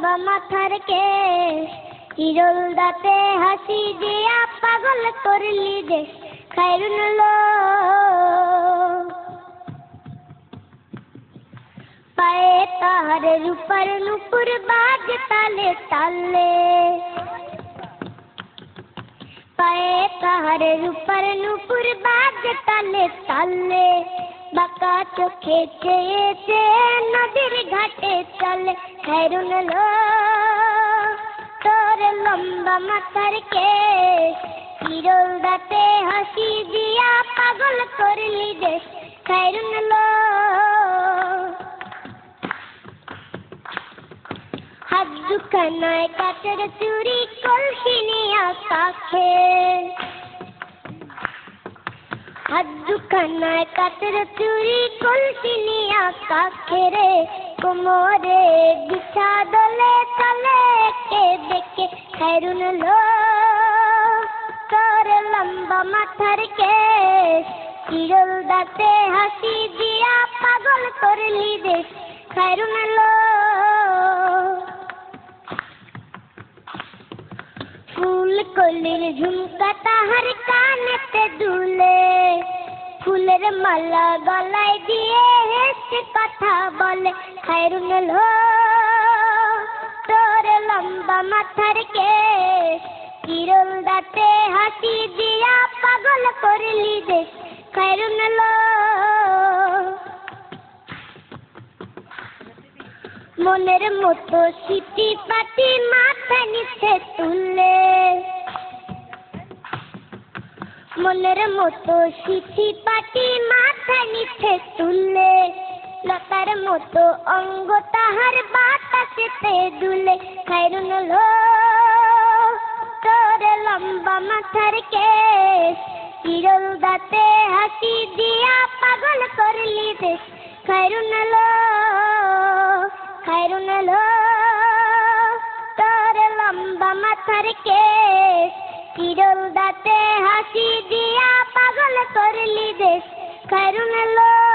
লম্বা মাথার কেশ, চিরল দাঁতে হাসি দিয়া পাগল করলি দেশ। খায়রুন লোক পায়ে তাহার রূপার নুপুর বাজ তালে তালে, পায়ে তাহার রূপার নুপুর বাজ তালে তালে। বাঁকা চোখে চেয়ে চেয়ে নদীর ঘাটে চলে। খায়রুন লোক তোর লম্বা মাথার কেশ, চিরল দাঁতে হাসি দিয়া পাগল করলি দেশ। খায়রুন লোক হাত দুখানায় কাচের চুড়ি কলসি নিয়া কাছে, হাত দুখানায় কাচের চুড়ি কলসি নিয়া কাছে রে। কোমরে বিছা দলে চলে একে দেখে। খায়রুন লোক তোর লম্বা মাথার কেশ, চিরল দাঁতে হাসি দিয়া পাগল করলি দেশ। খায়রুন লোক ফুল কলির ঝুমকা তাহার কানেতে দুলে, ফুলের মালা গলায় দিয়ে হেসে কথা বলে। খায়রুন লোক তোর লম্বা মাথার কেশ, চিরল দাঁতে হাসি দিয়া পাগল করলি দেশ। খায়রুন লোক মনের মতো সিটি পাটি মাথায় নিচে তুলে, মনের মতো সিটি পাটি মাথায় নিচে তুলে। লতার মতো অঙ্গ তাহার বাতাসেতে দুলে। খায়রুন লোক তোর লম্বা মাথার কেশ, চিরল দাঁতে হাসি দিয়া পাগল করলি দেশ। খায়রুন লোক, খায়রুন লোক তোর লম্বা মাথার কেশ, চিরল দাঁতে হাসি দিয়া পাগল করলি দেশ। খায়রুন লোক।